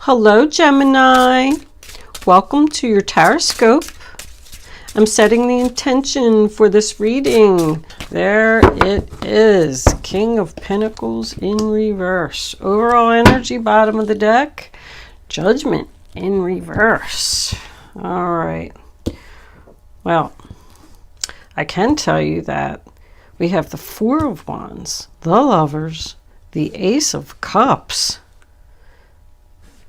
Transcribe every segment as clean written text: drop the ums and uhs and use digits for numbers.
Hello, Gemini. Welcome to your horoscope. I'm setting the intention for this reading. There it is. King of Pentacles in reverse. Overall energy, bottom of the deck. Judgment in reverse. All right. Well, I can tell you that we have the Four of Wands, the Lovers, the Ace of Cups,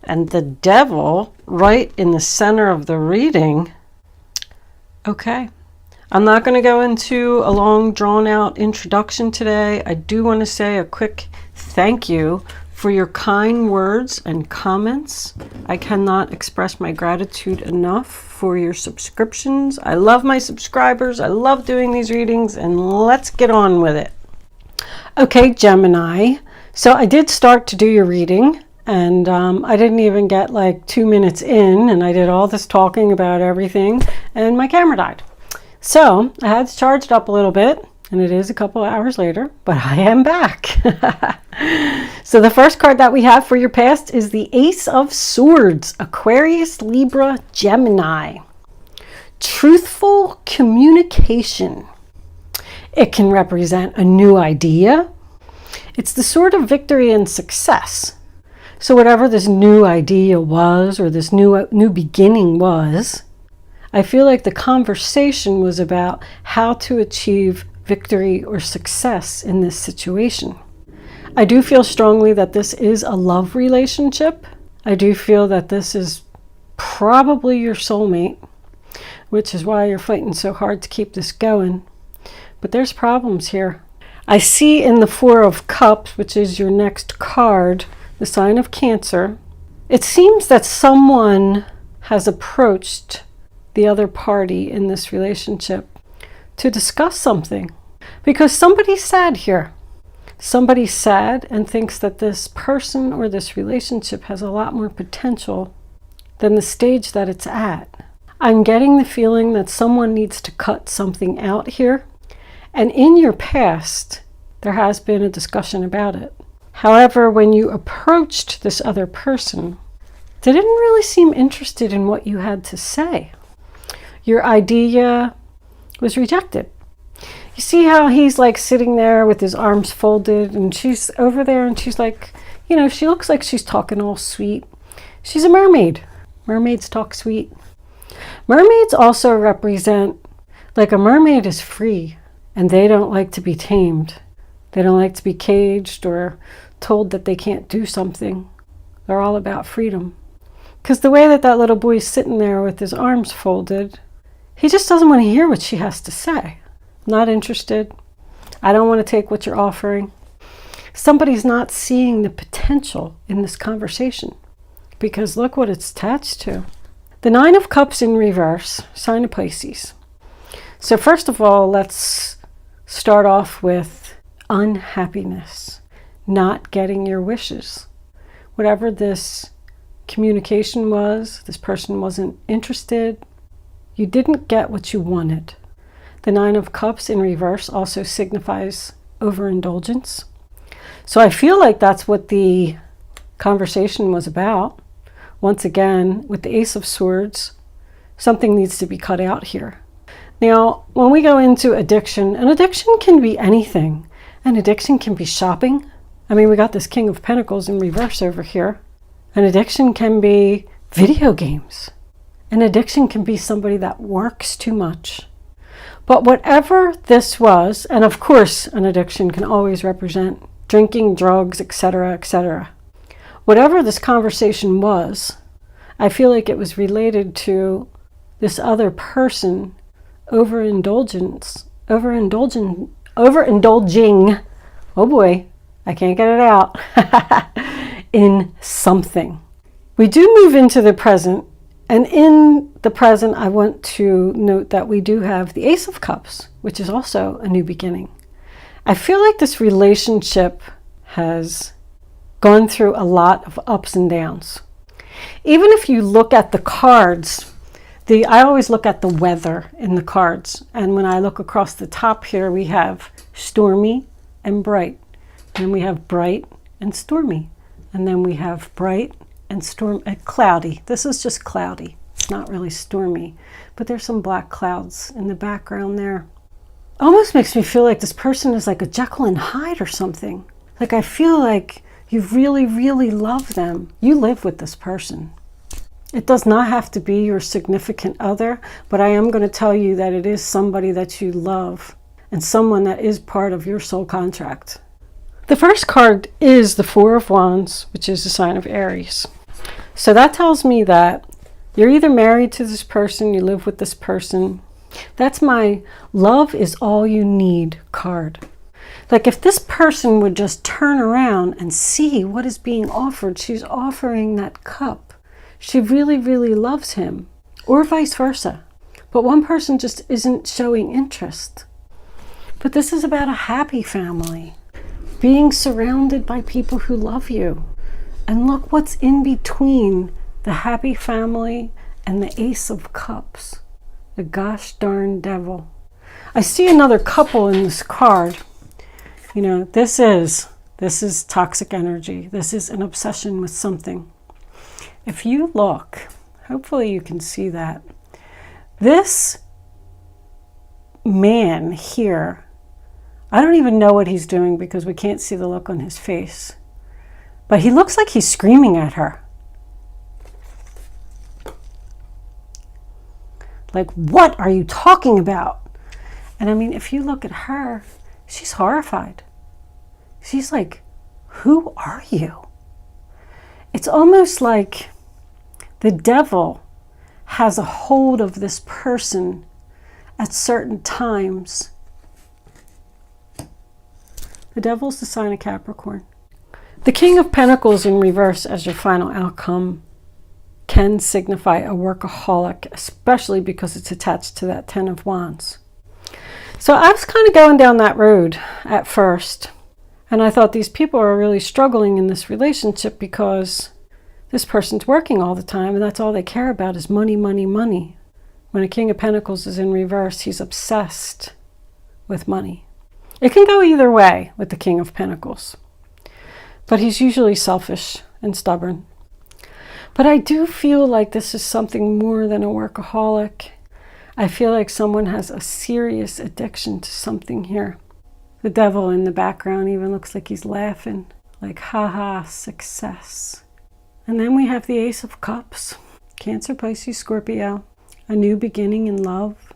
and the Devil right in the center of the reading. Okay, I'm not going to go into a long drawn out introduction today. I do want to say a quick thank you for your kind words and comments. I cannot express my gratitude enough for your subscriptions. I love my subscribers. I love doing these readings, and let's get on with it. Okay, Gemini. So I did start to do your reading. And I didn't even get like 2 minutes in, and I did all this talking about everything, and my camera died. So I had to charge it up a little bit, and it is a couple of hours later, but I am back. So the first card that we have for your past is the Ace of Swords, Aquarius, Libra, Gemini. Truthful communication. It can represent a new idea. It's the sword of victory and success. So whatever this new idea was, or this new beginning was, I feel like the conversation was about how to achieve victory or success in this situation. I do feel strongly that this is a love relationship. I do feel that this is probably your soulmate, which is why you're fighting so hard to keep this going. But there's problems here. I see in the Four of Cups, which is your next card, the sign of Cancer. It seems that someone has approached the other party in this relationship to discuss something, because somebody's sad here. Somebody's sad and thinks that this person or this relationship has a lot more potential than the stage that it's at. I'm getting the feeling that someone needs to cut something out here, and in your past there has been a discussion about it. However, when you approached this other person, they didn't really seem interested in what you had to say. Your idea was rejected. You see how he's like sitting there with his arms folded, and she's over there and she's like, you know, she looks like she's talking all sweet. She's a mermaid. Mermaids talk sweet. Mermaids also represent, like, a mermaid is free and they don't like to be tamed. They don't like to be caged or told that they can't do something. They're all about freedom. Because the way that little boy's sitting there with his arms folded, he just doesn't want to hear what she has to say. Not interested. I don't want to take what you're offering. Somebody's not seeing the potential in this conversation, because look what it's attached to. The Nine of Cups in reverse, sign of Pisces. So first of all, let's start off with unhappiness, not getting your wishes. Whatever this communication was, this person wasn't interested. You didn't get what you wanted. The Nine of Cups in reverse also signifies overindulgence. So I feel like that's what the conversation was about. Once again, with the Ace of Swords, something needs to be cut out here. Now, when we go into addiction, an addiction can be anything. An addiction can be shopping. I mean, we got this King of Pentacles in reverse over here. An addiction can be video games. An addiction can be somebody that works too much. But whatever this was, and of course, an addiction can always represent drinking, drugs, etc., etc. Whatever this conversation was, I feel like it was related to this other person overindulging, oh boy, I can't get it out, in something. We do move into the present, and in the present I want to note that we do have the Ace of Cups, which is also a new beginning. I feel like this relationship has gone through a lot of ups and downs. Even if you look at the cards, I always look at the weather in the cards, and when I look across the top here, we have stormy and bright, and we have bright and stormy, and then we have bright and cloudy. This is just cloudy. It's not really stormy, but there's some black clouds in the background there. Almost makes me feel like this person is like a Jekyll and Hyde or something. Like I feel like you really, really love them. You live with this person. It does not have to be your significant other, but I am going to tell you that it is somebody that you love and someone that is part of your soul contract. The first card is the Four of Wands, which is the sign of Aries. So that tells me that you're either married to this person, you live with this person. That's my love is all you need card. Like if this person would just turn around and see what is being offered, she's offering that cup. She really, really loves him, or vice versa. But one person just isn't showing interest. But this is about a happy family, being surrounded by people who love you. And look what's in between the happy family and the Ace of Cups, the gosh darn devil. I see another couple in this card. You know, this is toxic energy. This is an obsession with something. If you look, hopefully you can see that. This man here, I don't even know what he's doing because we can't see the look on his face. But he looks like he's screaming at her. Like, what are you talking about? And I mean, if you look at her, she's horrified. She's like, who are you? It's almost like the devil has a hold of this person at certain times. The devil's the sign of Capricorn. The King of Pentacles in reverse as your final outcome can signify a workaholic, especially because it's attached to that Ten of Wands. So I was kind of going down that road at first, and I thought these people are really struggling in this relationship because this person's working all the time, and that's all they care about is money, money, money. When a King of Pentacles is in reverse, he's obsessed with money. It can go either way with the King of Pentacles, but he's usually selfish and stubborn. But I do feel like this is something more than a workaholic. I feel like someone has a serious addiction to something here. The devil in the background even looks like he's laughing, like, haha, success. And then we have the Ace of Cups, Cancer, Pisces, Scorpio, a new beginning in love.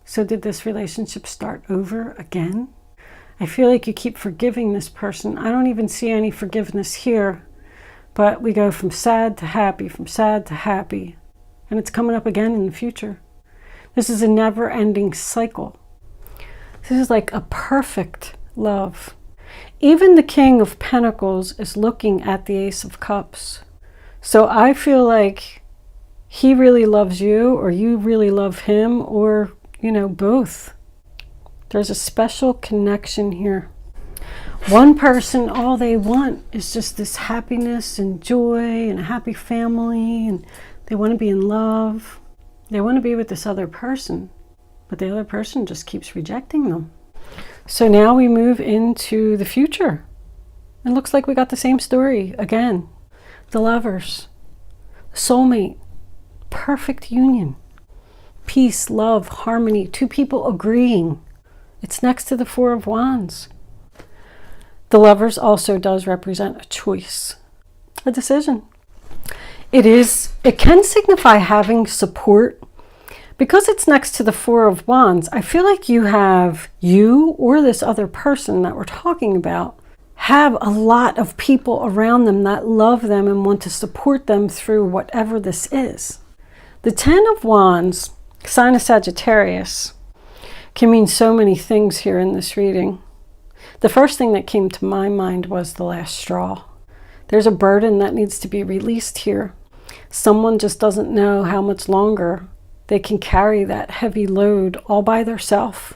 So did this relationship start over again? I feel like you keep forgiving this person. I don't even see any forgiveness here, but we go from sad to happy, from sad to happy, and it's coming up again in the future. This is a never-ending cycle. This is like a perfect love. Even the King of Pentacles is looking at the Ace of Cups. So I feel like he really loves you, or you really love him, or, you know, both. There's a special connection here. One person, all they want is just this happiness and joy and a happy family, and they want to be in love. They want to be with this other person, but the other person just keeps rejecting them. So now we move into the future. It looks like we got the same story again. The lovers, soulmate, perfect union, peace, love, harmony, two people agreeing. It's next to the Four of Wands. The lovers also does represent a choice, a decision. It can signify having support. Because it's next to the Four of Wands, I feel like you or this other person that we're talking about have a lot of people around them that love them and want to support them through whatever this is. The Ten of Wands, sign of Sagittarius, can mean so many things here in this reading. The first thing that came to my mind was the last straw. There's a burden that needs to be released here. Someone just doesn't know how much longer they can carry that heavy load all by themselves.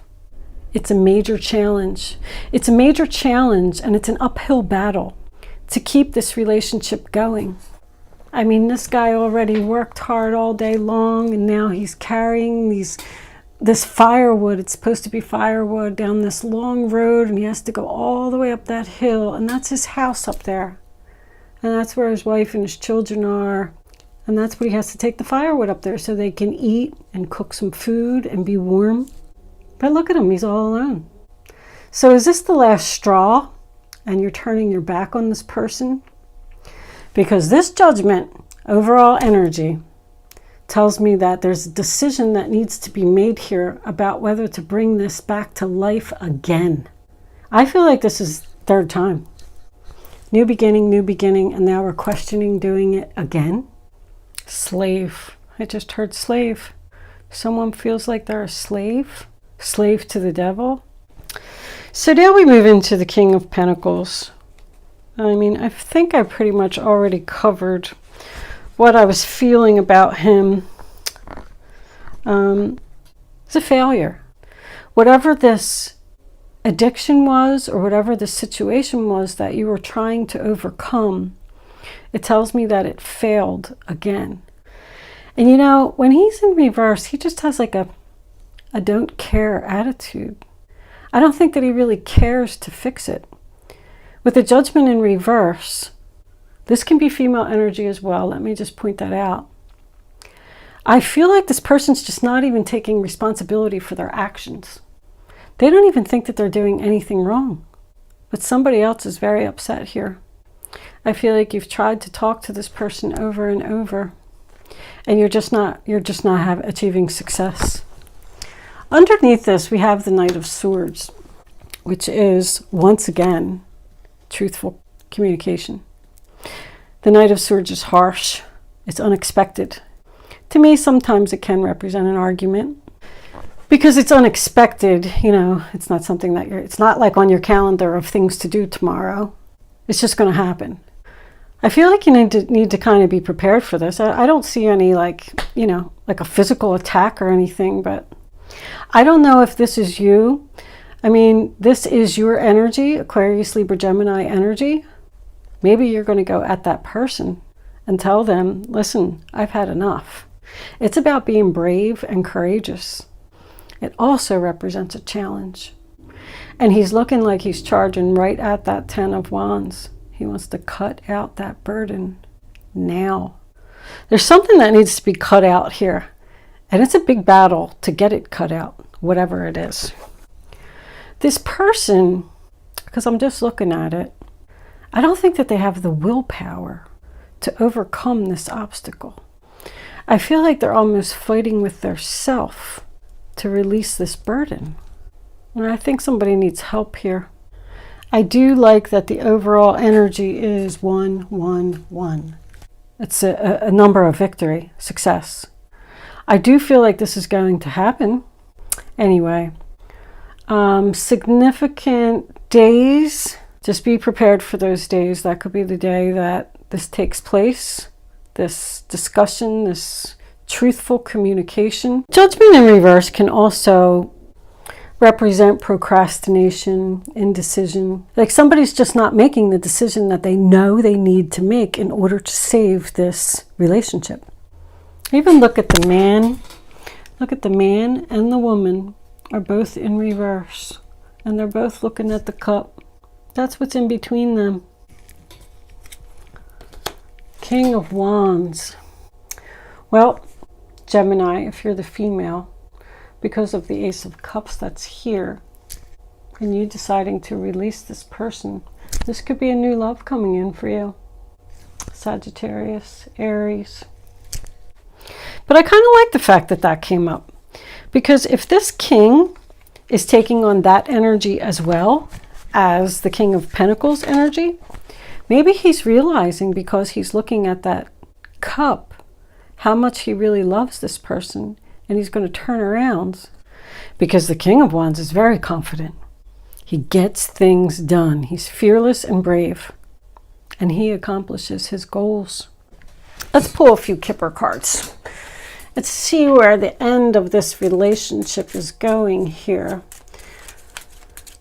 It's a major challenge. It's a major challenge, and it's an uphill battle to keep this relationship going. I mean, this guy already worked hard all day long, and now he's carrying this firewood. It's supposed to be firewood down this long road, and he has to go all the way up that hill, and that's his house up there. And that's where his wife and his children are. And that's what he has to take the firewood up there so they can eat and cook some food and be warm. But look at him, he's all alone. So is this the last straw and you're turning your back on this person? Because this judgment, overall energy, tells me that there's a decision that needs to be made here about whether to bring this back to life again. I feel like this is third time. New beginning, and now we're questioning doing it again. Slave. I just heard slave. Someone feels like they're a slave. Slave to the devil. So now we move into the King of Pentacles. I mean, I think I pretty much already covered what I was feeling about him. It's a failure. Whatever this addiction was, or whatever the situation was that you were trying to overcome, it tells me that it failed again. And you know, when he's in reverse, he just has like a don't care attitude. I don't think that he really cares to fix it. With the Judgment in reverse, this can be female energy as well. Let me just point that out. I feel like this person's just not even taking responsibility for their actions. They don't even think that they're doing anything wrong. But somebody else is very upset here. I feel like you've tried to talk to this person over and over, and you're just not achieving success. Underneath this, we have the Knight of Swords, which is, once again, truthful communication. The Knight of Swords is harsh. It's unexpected. To me, sometimes it can represent an argument because it's unexpected. You know, it's not something that it's not like on your calendar of things to do tomorrow. It's just going to happen. I feel like you need to kind of be prepared for this. I don't see any like a physical attack or anything, but I don't know if this is you. I mean, this is your energy, Aquarius, Libra, Gemini energy. Maybe you're going to go at that person and tell them, listen, I've had enough. It's about being brave and courageous. It also represents a challenge. And he's looking like he's charging right at that 10 of Wands. He wants to cut out that burden now. There's something that needs to be cut out here. And it's a big battle to get it cut out, whatever it is. This person, because I'm just looking at it, I don't think that they have the willpower to overcome this obstacle. I feel like they're almost fighting with their self to release this burden. And I think somebody needs help here. I do like that the overall energy is 1, 1, 1. It's a number of victory, success. I do feel like this is going to happen. Anyway, significant days. Just be prepared for those days. That could be the day that this takes place. This discussion, this truthful communication. Judgment in reverse can also represent procrastination, indecision. Like somebody's just not making the decision that they know they need to make in order to save this relationship. Even look at the man. Look at the man and the woman are both in reverse. And they're both looking at the cup. That's what's in between them. King of Wands. Well, Gemini, if you're the female, because of the Ace of Cups that's here, and you deciding to release this person, this could be a new love coming in for you. Sagittarius, Aries. But I kind of like the fact that that came up. Because if this king is taking on that energy as well as the King of Pentacles energy, maybe he's realizing, because he's looking at that cup, how much he really loves this person, and he's going to turn around, because the King of Wands is very confident. He gets things done. He's fearless and brave, and he accomplishes his goals. Let's pull a few Kipper cards. Let's see where the end of this relationship is going here.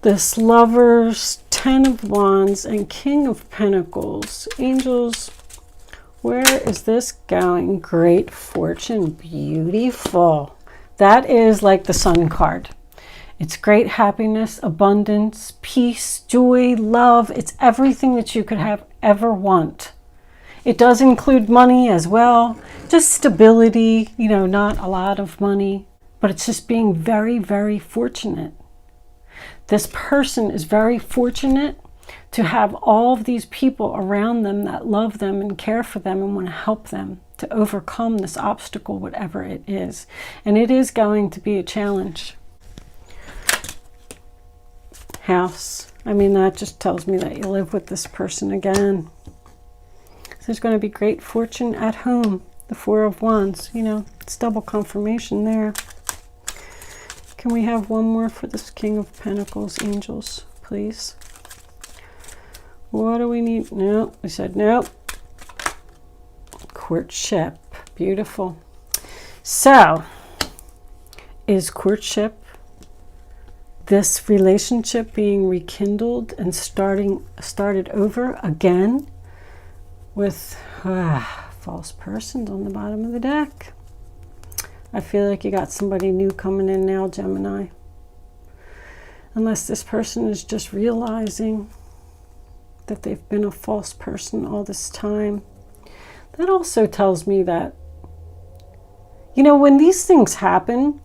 This Lovers, 10 of Wands, and King of Pentacles. Angels, where is this going? Great fortune. Beautiful. That is like the Sun card. It's great happiness, abundance, peace, joy, love. It's everything that you could have ever want It does include money as well, just stability, you know, not a lot of money, but it's just being very, very fortunate. This person is very fortunate to have all of these people around them that love them and care for them and want to help them to overcome this obstacle, whatever it is. And it is going to be a challenge. House. I mean, that just tells me that you live with this person again. So there's going to be great fortune at home. The Four of Wands, you know, it's double confirmation there. Can we have one more for this King of Pentacles, angels, please? What do we need? No, we said no. Courtship. Beautiful. So, is courtship this relationship being rekindled and started over again with false persons on the bottom of the deck? I feel like you got somebody new coming in now, Gemini. Unless this person is just realizing that they've been a false person all this time. That also tells me that, you know, when these things happen,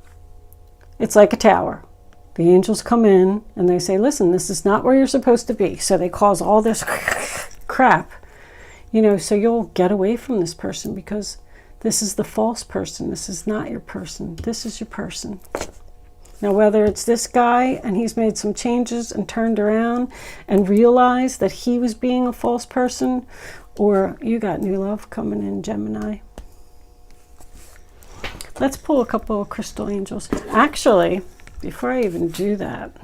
it's like a tower. The angels come in and they say, listen, this is not where you're supposed to be. So they cause all this crap, you know, so you'll get away from this person because this is the false person. This is not your person. This is your person. Now, whether it's this guy and he's made some changes and turned around and realized that he was being a false person, or you got new love coming in, Gemini. Let's pull a couple of crystal angels. Actually, before I even do that,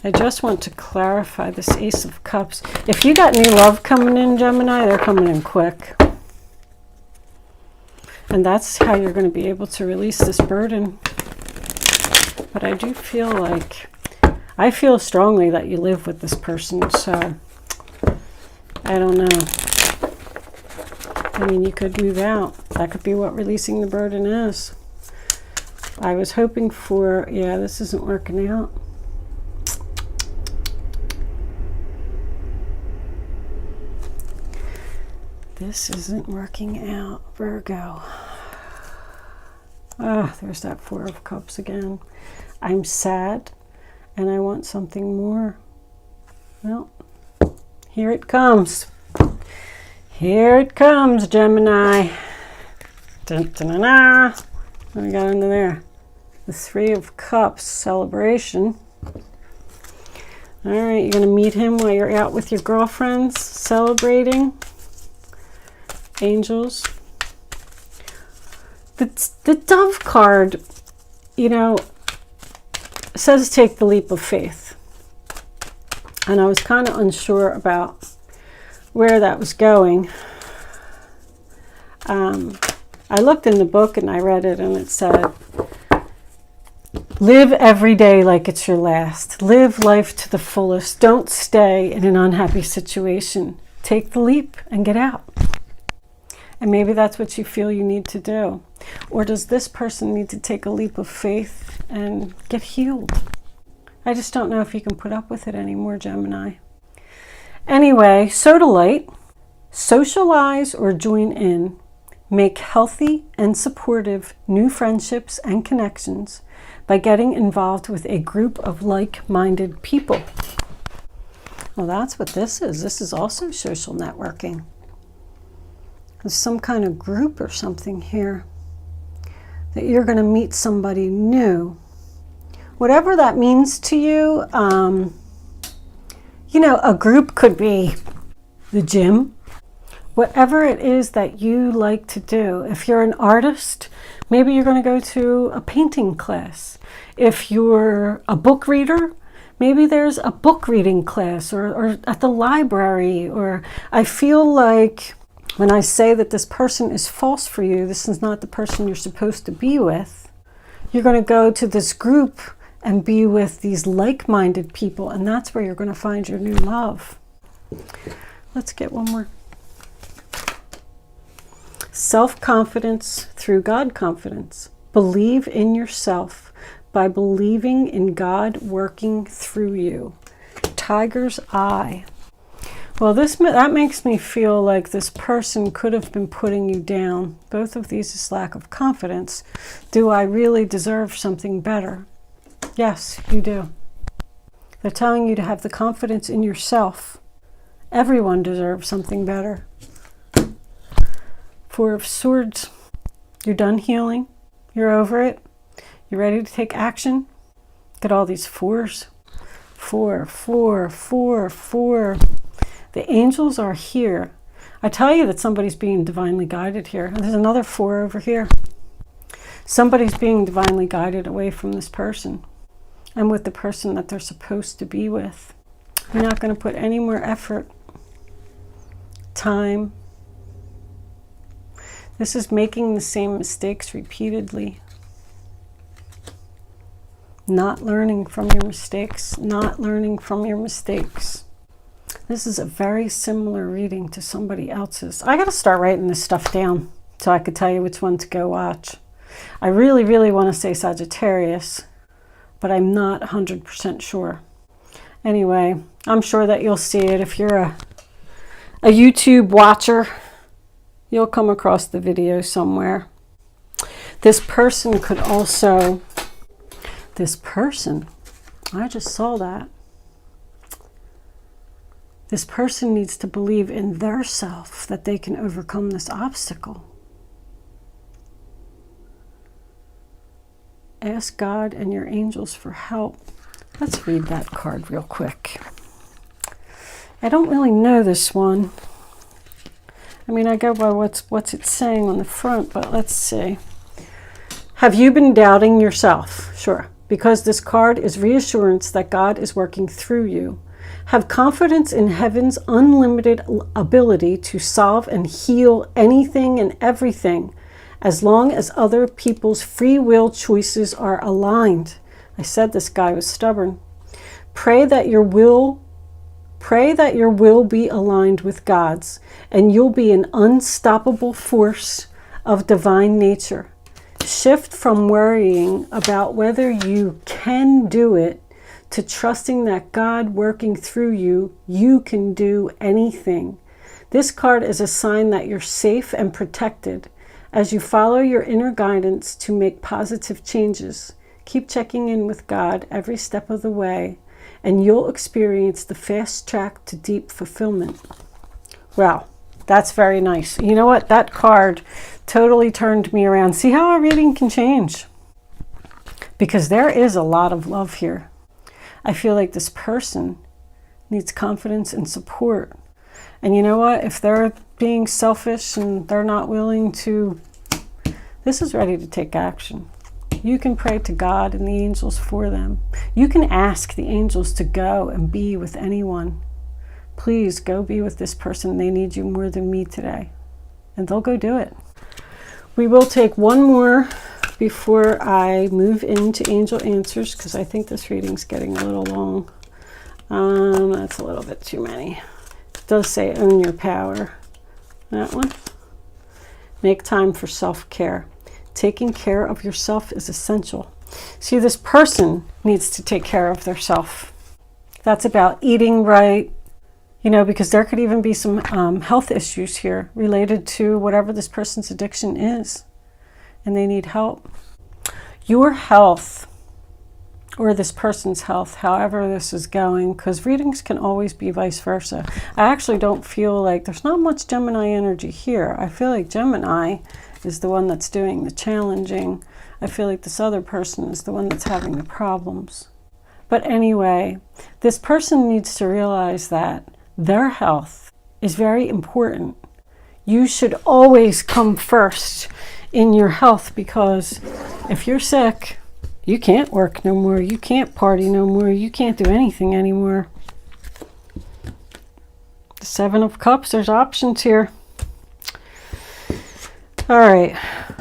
I just want to clarify this Ace of Cups. If you got new love coming in, Gemini, they're coming in quick. And that's how you're going to be able to release this burden. But I do feel like, I feel strongly that you live with this person, so I don't know. I mean, you could move out. That could be what releasing the burden is. I was hoping for, yeah, this isn't working out. This isn't working out, Virgo. Ah, there's that Four of Cups again. I'm sad and I want something more. Well, here it comes. Here it comes, Gemini. Dun, dun, dun, dun. What do we got under there? The Three of Cups celebration. All right, you're going to meet him while you're out with your girlfriends celebrating. Angels. The Dove card, you know, says take the leap of faith. And I was kind of unsure about where that was going. I looked in the book and I read it and it said, live every day like it's your last. Live life to the fullest. Don't stay in an unhappy situation. Take the leap and get out. And maybe that's what you feel you need to do. Or does this person need to take a leap of faith and get healed? I just don't know if you can put up with it anymore, Gemini. Anyway, sodalite. Socialize or join in. Make healthy and supportive new friendships and connections by getting involved with a group of like-minded people. Well, that's what this is. This is also social networking. There's some kind of group or something here that you're going to meet somebody new. Whatever that means to you, you know, a group could be the gym. Whatever it is that you like to do. If you're an artist, maybe you're going to go to a painting class. If you're a book reader, maybe there's a book reading class or at the library. Or I feel like when I say that this person is false for you, this is not the person you're supposed to be with. You're going to go to this group and be with these like-minded people, and that's where you're going to find your new love. Let's get one more. Self-confidence through God confidence. Believe in yourself by believing in God working through you. Tiger's eye. Well, that makes me feel like this person could have been putting you down. Both of these is lack of confidence. Do I really deserve something better? Yes, you do. They're telling you to have the confidence in yourself. Everyone deserves something better. Four of Swords. You're done healing. You're over it. You're ready to take action. Look at all these fours. 4, 4, 4, 4. The angels are here. I tell you that somebody's being divinely guided here. And there's another 4 over here. Somebody's being divinely guided away from this person and with the person that they're supposed to be with. You're not going to put any more effort, time. This is making the same mistakes repeatedly. Not learning from your mistakes. Not learning from your mistakes. This is a very similar reading to somebody else's. I got to start writing this stuff down so I could tell you which one to go watch. I really, really want to say Sagittarius, but I'm not 100% sure. Anyway, I'm sure that you'll see it. If you're a YouTube watcher, you'll come across the video somewhere. This person could also... This person, I just saw that. This person needs to believe in their self that they can overcome this obstacle. Ask God and your angels for help. Let's read that card real quick. I don't really know this one. I mean, I go by what's it saying on the front, but let's see. Have you been doubting yourself? Sure. Because this card is reassurance that God is working through you. Have confidence in heaven's unlimited ability to solve and heal anything and everything, as long as other people's free will choices are aligned. I said this guy was stubborn. Pray that your will be aligned with God's, and you'll be an unstoppable force of divine nature. Shift from worrying about whether you can do it to trusting that God working through you, you can do anything. This card is a sign that you're safe and protected as you follow your inner guidance to make positive changes. Keep checking in with God every step of the way, and you'll experience the fast track to deep fulfillment. Wow, that's very nice. You know what? That card totally turned me around. See how a reading can change? Because there is a lot of love here. I feel like this person needs confidence and support. And you know what? If they're being selfish and they're not willing to, this is ready to take action. You can pray to God and the angels for them. You can ask the angels to go and be with anyone. Please go be with this person. They need you more than me today. And they'll go do it. We will take one more before I move into angel answers, because I think this reading's getting a little long. That's a little bit too many. It does say own your power. That one. Make time for self-care. Taking care of yourself is essential. See, this person needs to take care of themselves. That's about eating right, you know, because there could even be some health issues here related to whatever this person's addiction is, and they need help. Your health, or this person's health, however this is going, because readings can always be vice versa. I actually don't feel like there's not much Gemini energy here. I feel like Gemini is the one that's doing the challenging. I feel like this other person is the one that's having the problems. But anyway, this person needs to realize that their health is very important. You should always come first in your health, because if you're sick, you can't work no more, you can't party no more, you can't do anything anymore. The Seven of Cups, there's options here. All right,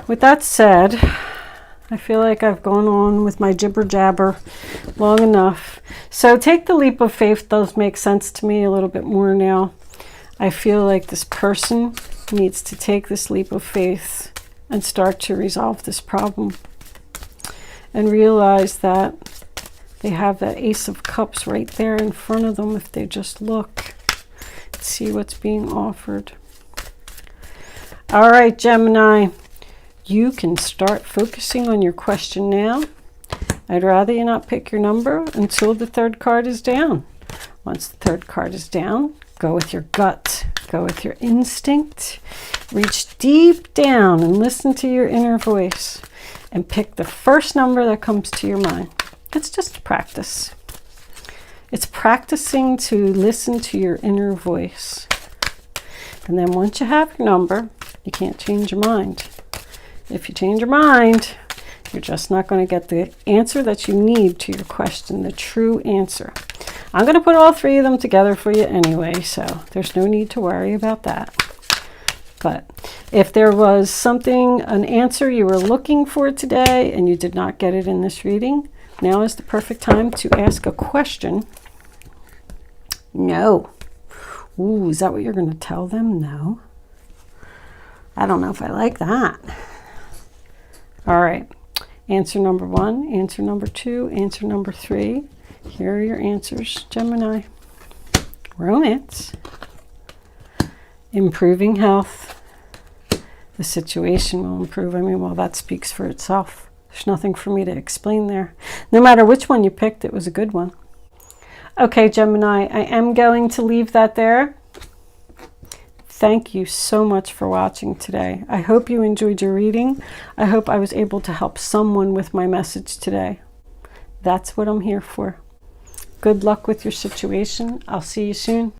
with that said, I feel like I've gone on with my jibber jabber long enough. So take the leap of faith does make sense to me a little bit more now. I feel like this person needs to take this leap of faith and start to resolve this problem. And realize that they have that Ace of Cups right there in front of them if they just look. It Let's see what's being offered. All right, Gemini, you can start focusing on your question now. I'd rather you not pick your number until the third card is down. Once the third card is down, go with your gut, go with your instinct, reach deep down and listen to your inner voice and pick the first number that comes to your mind. It's just practice. It's practicing to listen to your inner voice. And then once you have your number, you can't change your mind. If you change your mind, you're just not going to get the answer that you need to your question, the true answer. I'm going to put all three of them together for you anyway, so there's no need to worry about that. But if there was something, an answer you were looking for today and you did not get it in this reading, now is the perfect time to ask a question. No. Ooh, is that what you're going to tell them? No. I don't know if I like that. All right. Answer number 1, answer number 2, answer number 3. Here are your answers, Gemini. Romance. Improving health. The situation will improve. I mean, well, that speaks for itself. There's nothing for me to explain there. No matter which one you picked, it was a good one. Okay, Gemini, I am going to leave that there. Thank you so much for watching today. I hope you enjoyed your reading. I hope I was able to help someone with my message today. That's what I'm here for. Good luck with your situation. I'll see you soon.